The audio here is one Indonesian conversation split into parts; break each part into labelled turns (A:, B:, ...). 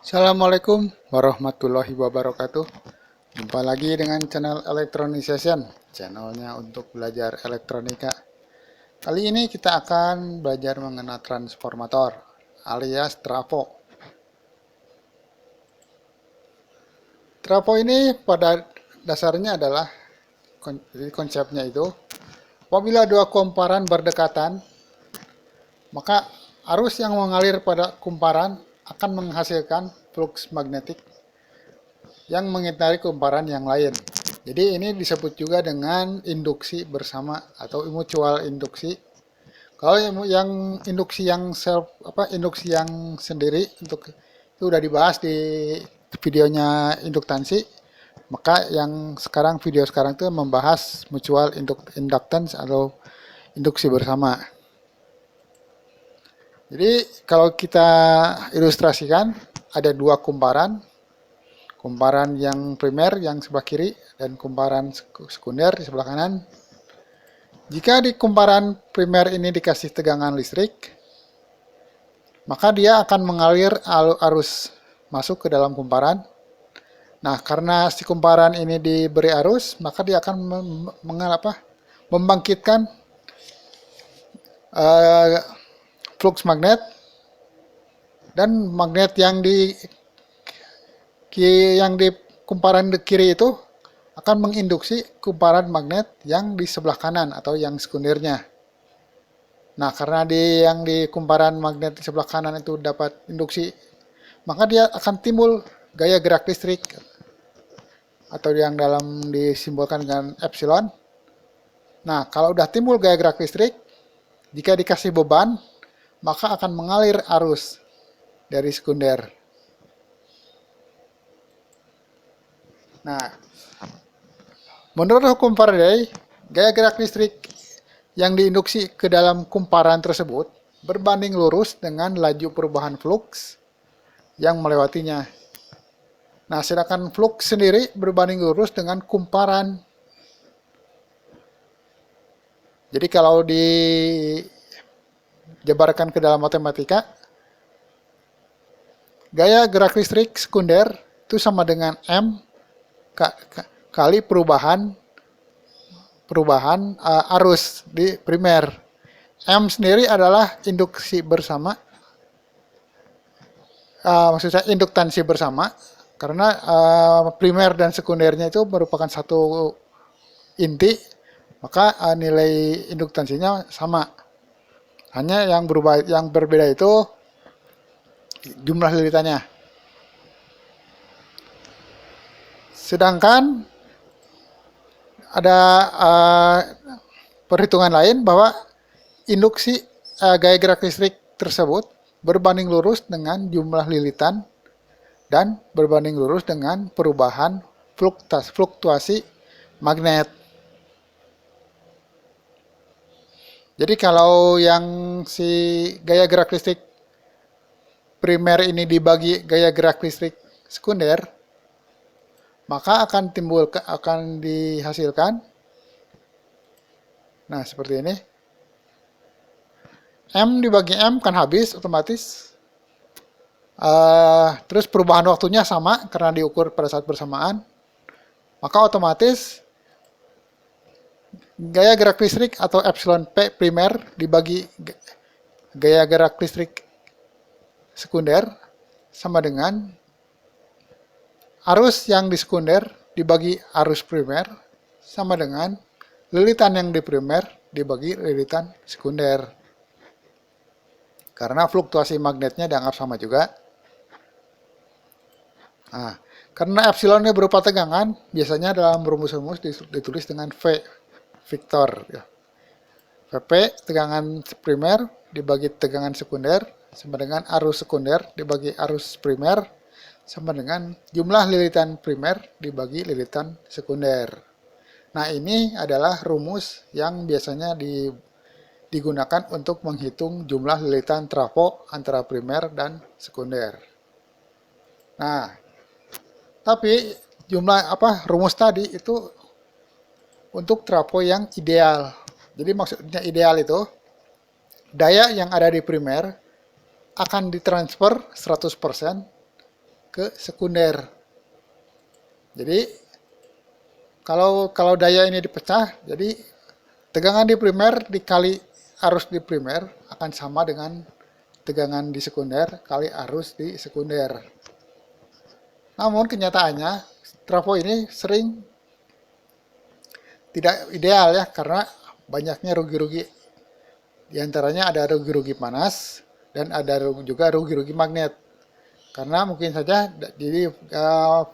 A: Assalamualaikum warahmatullahi wabarakatuh. Jumpa lagi dengan channel Electronication, channelnya untuk belajar elektronika. Kali ini kita akan belajar mengenai transformator alias trafo. Trafo ini pada dasarnya adalah konsepnya itu apabila dua kumparan berdekatan, maka arus yang mengalir pada kumparan akan menghasilkan flux magnetik yang mengitari kumparan yang lain. Jadi ini disebut juga dengan induksi bersama atau mutual induksi. Kalau yang induksi yang induksi yang sendiri itu udah dibahas di videonya induktansi. Maka yang video sekarang itu membahas mutual inductance atau induksi bersama. Jadi kalau kita ilustrasikan ada dua kumparan yang primer yang sebelah kiri dan kumparan sekunder di sebelah kanan. Jika di kumparan primer ini dikasih tegangan listrik, maka dia akan mengalir arus masuk ke dalam kumparan. Nah, karena si kumparan ini diberi arus, maka dia akan membangkitkan flux magnet, dan magnet yang di kumparan kiri itu akan menginduksi kumparan magnet yang di sebelah kanan atau yang sekundernya. Nah, karena yang di kumparan magnet di sebelah kanan itu dapat induksi, maka dia akan timbul gaya gerak listrik atau yang dalam disimbolkan dengan epsilon. Nah, kalau udah timbul gaya gerak listrik, jika dikasih beban, maka akan mengalir arus dari sekunder. Nah, menurut hukum Faraday, gaya gerak listrik yang diinduksi ke dalam kumparan tersebut berbanding lurus dengan laju perubahan flux yang melewatinya. Nah, sedangkan flux sendiri berbanding lurus dengan kumparan. Jadi kalau dijabarkan ke dalam matematika, gaya gerak listrik sekunder itu sama dengan M kali perubahan arus di primer. M sendiri adalah induksi bersama, maksud saya induktansi bersama, karena primer dan sekundernya itu merupakan satu inti, maka nilai induktansinya sama. Hanya yang berbeda itu jumlah lilitannya. Sedangkan ada perhitungan lain bahwa induksi gaya gerak listrik tersebut berbanding lurus dengan jumlah lilitan dan berbanding lurus dengan perubahan fluktuasi magnet. Jadi kalau yang si gaya gerak listrik primer ini dibagi gaya gerak listrik sekunder, maka akan dihasilkan, nah seperti ini, M dibagi M kan habis otomatis, terus perubahan waktunya sama karena diukur pada saat bersamaan, maka otomatis gaya gerak listrik atau epsilon P primer dibagi gaya gerak listrik sekunder sama dengan arus yang di sekunder dibagi arus primer sama dengan lilitan yang di primer dibagi lilitan sekunder. Karena fluktuasi magnetnya dianggap sama juga. Nah, karena epsilon ini berupa tegangan, biasanya dalam rumus-rumus ditulis dengan V, Victor. Vp, tegangan primer dibagi tegangan sekunder, sama dengan arus sekunder dibagi arus primer, sama dengan jumlah lilitan primer dibagi lilitan sekunder. Nah, ini adalah rumus yang biasanya digunakan untuk menghitung jumlah lilitan trafo antara primer dan sekunder. Nah, tapi rumus tadi itu untuk trafo yang ideal. Jadi maksudnya ideal itu daya yang ada di primer akan ditransfer 100% ke sekunder. Jadi kalau daya ini dipecah, jadi tegangan di primer dikali arus di primer akan sama dengan tegangan di sekunder kali arus di sekunder. Namun kenyataannya trafo ini sering tidak ideal ya, karena banyaknya rugi-rugi. Di antaranya ada rugi-rugi panas dan ada juga rugi-rugi magnet. Karena mungkin saja jadi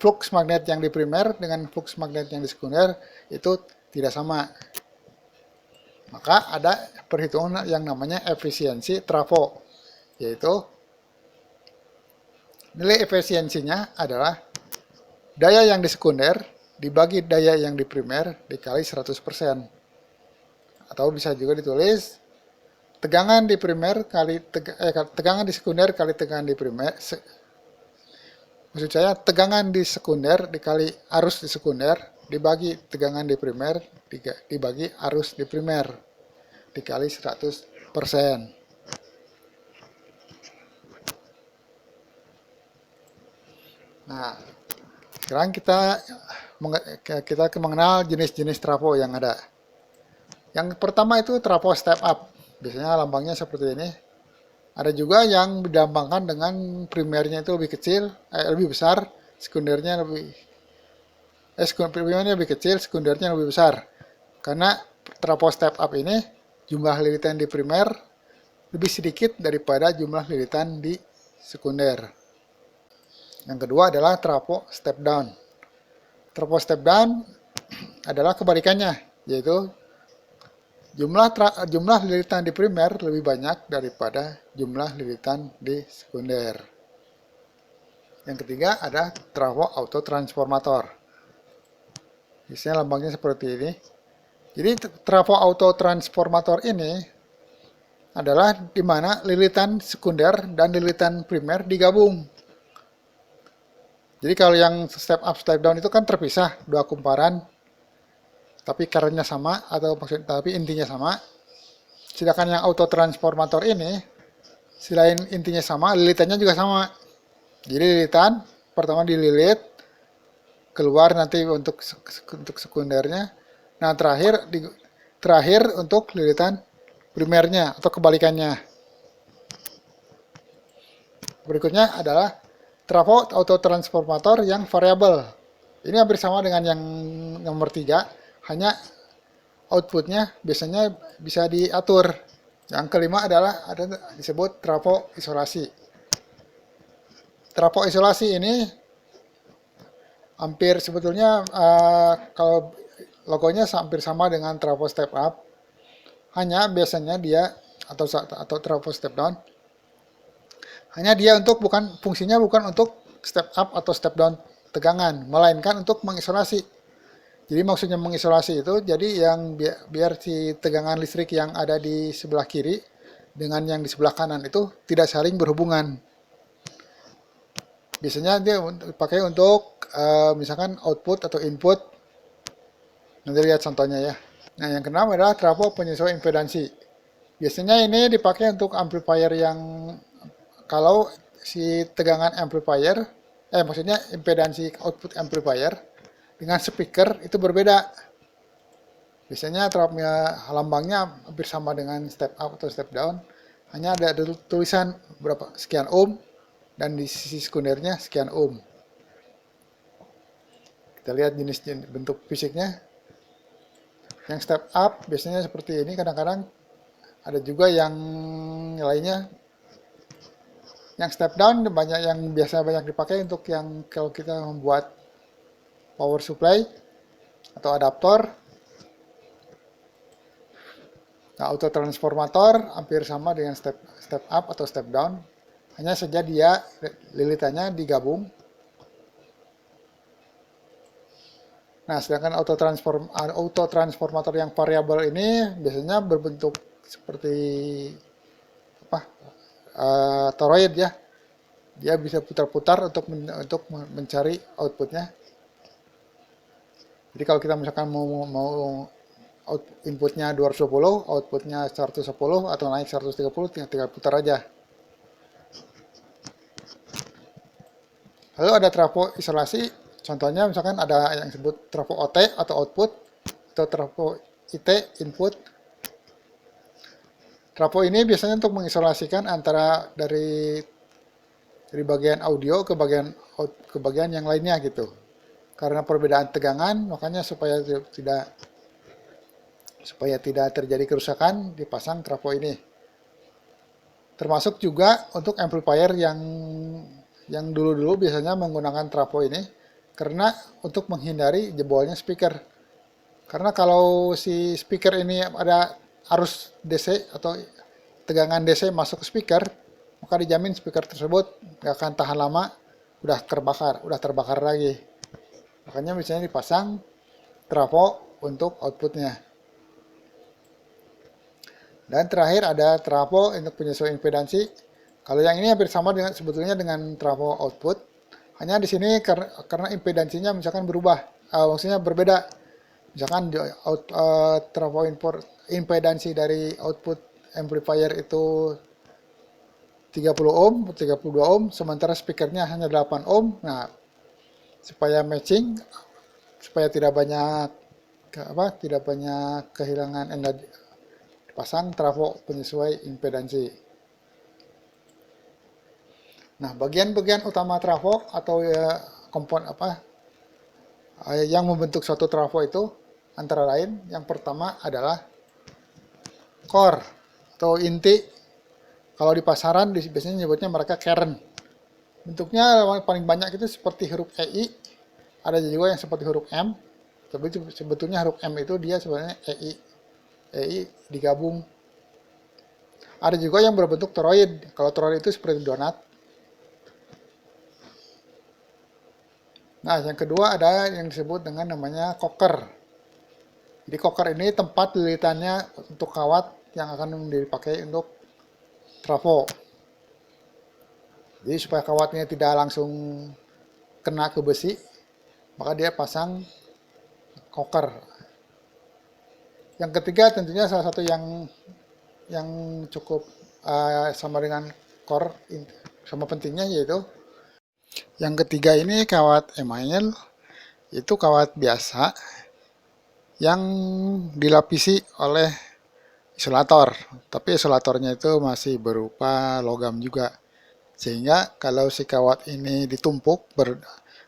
A: flux magnet yang di primer dengan flux magnet yang di sekunder itu tidak sama. Maka ada perhitungan yang namanya efisiensi trafo, yaitu nilai efisiensinya adalah daya yang di sekunder dibagi daya yang di primer dikali 100%. Atau bisa juga ditulis tegangan di primer kali tegangan di sekunder kali tegangan di primer. Maksud saya tegangan di sekunder dikali arus di sekunder dibagi tegangan di primer dibagi arus di primer dikali 100%. Nah, sekarang kita mengenal jenis-jenis trafo yang ada. Yang pertama itu trafo step up. Biasanya lambangnya seperti ini. Ada juga yang dilambangkan dengan primernya itu lebih kecil, lebih besar, sekundernya primernya lebih kecil, sekundernya lebih besar. Karena trafo step up ini jumlah lilitan di primer lebih sedikit daripada jumlah lilitan di sekunder. Yang kedua adalah trafo step down. Trafo step down adalah kebalikannya, yaitu jumlah lilitan di primer lebih banyak daripada jumlah lilitan di sekunder. Yang ketiga ada trafo autotransformator. Biasanya lambangnya seperti ini. Jadi trafo autotransformator ini adalah di mana lilitan sekunder dan lilitan primer digabung. Jadi kalau yang step up step down itu kan terpisah dua kumparan, tapi current-nya sama tapi intinya sama. Sedangkan yang autotransformator ini selain intinya sama, lilitannya juga sama. Jadi lilitan pertama dililit, keluar nanti untuk sekundernya. Nah, terakhir untuk lilitan primernya atau kebalikannya. Berikutnya adalah trafo autotransformator yang variabel. Ini hampir sama dengan yang nomor 3. Hanya outputnya biasanya bisa diatur. Yang kelima adalah disebut trafo isolasi. Trafo isolasi ini hampir sebetulnya kalau logonya hampir sama dengan trafo step up. Hanya biasanya dia atau trafo step down. Hanya dia fungsinya bukan untuk step up atau step down tegangan, melainkan untuk mengisolasi. Jadi maksudnya mengisolasi itu, jadi yang biar si tegangan listrik yang ada di sebelah kiri dengan yang di sebelah kanan itu tidak saling berhubungan. Biasanya dia dipakai untuk misalkan output atau input. Nanti lihat contohnya ya. Nah, yang keenam adalah trafo penyesuaian impedansi. Biasanya ini dipakai untuk amplifier yang kalau si tegangan amplifier, maksudnya impedansi output amplifier dengan speaker itu berbeda. Biasanya lambangnya hampir sama dengan step up atau step down. Hanya ada tulisan berapa sekian ohm dan di sisi sekundernya sekian ohm. Kita lihat jenis bentuk fisiknya. Yang step up biasanya seperti ini, kadang-kadang ada juga yang lainnya. Yang step down banyak dipakai untuk yang kalau kita membuat power supply atau adaptor. Nah, autotransformator hampir sama dengan step up atau step down. Hanya saja dia lilitannya digabung. Nah, sedangkan autotransformator yang variabel ini biasanya berbentuk seperti toroid ya. Dia bisa putar-putar untuk mencari outputnya. Jadi kalau kita misalkan mau inputnya 220, outputnya 110 atau naik 130, tinggal putar aja. Lalu ada trafo isolasi, contohnya misalkan ada yang disebut trafo OT atau output, atau trafo IT input. Trafo ini biasanya untuk mengisolasikan antara dari bagian audio ke bagian yang lainnya gitu. Karena perbedaan tegangan, makanya supaya tidak terjadi kerusakan dipasang trafo ini. Termasuk juga untuk amplifier yang dulu-dulu biasanya menggunakan trafo ini karena untuk menghindari jebolnya speaker. Karena kalau si speaker ini ada arus DC atau tegangan DC masuk ke speaker, maka dijamin speaker tersebut nggak akan tahan lama, udah terbakar lagi. Makanya biasanya dipasang trafo untuk outputnya. Dan terakhir ada trafo untuk penyesuaian impedansi. Kalau yang ini hampir sama sebetulnya dengan trafo output. Hanya di sini karena impedansinya misalkan berubah, maksudnya berbeda. Misalkan trafo impedansi dari output amplifier itu 30 ohm, 32 ohm, sementara speakernya hanya 8 ohm. Nah, supaya matching, supaya tidak banyak kehilangan energi, pasang trafo penyesuai impedansi. Nah, bagian-bagian utama trafo atau yang membentuk suatu trafo itu antara lain yang pertama adalah core atau inti. Kalau di pasaran biasanya nyebutnya mereka kern. Bentuknya paling banyak itu seperti huruf EI, ada juga yang seperti huruf M. Tapi sebetulnya huruf M itu dia sebenarnya EI. EI digabung. Ada juga yang berbentuk toroid. Kalau toroid itu seperti donat. Nah, yang kedua ada yang disebut dengan namanya koker. Jadi koker ini tempat lilitannya untuk kawat yang akan dipakai untuk trafo. Jadi supaya kawatnya tidak langsung kena ke besi, maka dia pasang koker. Yang ketiga tentunya salah satu yang cukup sama dengan core, sama pentingnya, yaitu yang ketiga ini kawat email. Itu kawat biasa yang dilapisi oleh isolator, tapi isolatornya itu masih berupa logam juga, sehingga kalau si kawat ini ditumpuk,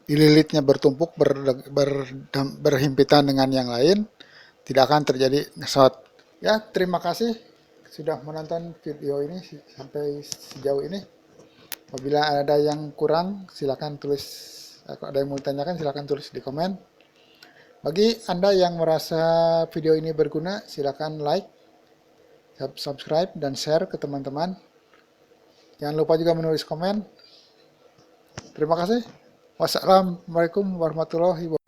A: dililitnya bertumpuk, berhimpitan dengan yang lain, tidak akan terjadi ngesot. Ya, terima kasih sudah menonton video ini sampai sejauh ini. Apabila ada yang kurang, silakan tulis. Kalau ada yang mau ditanyakan, silakan tulis di komen. Bagi Anda yang merasa video ini berguna, silakan like, subscribe, dan share ke teman-teman. Jangan lupa juga menulis komen. Terima kasih. Wassalamualaikum warahmatullahi wabarakatuh.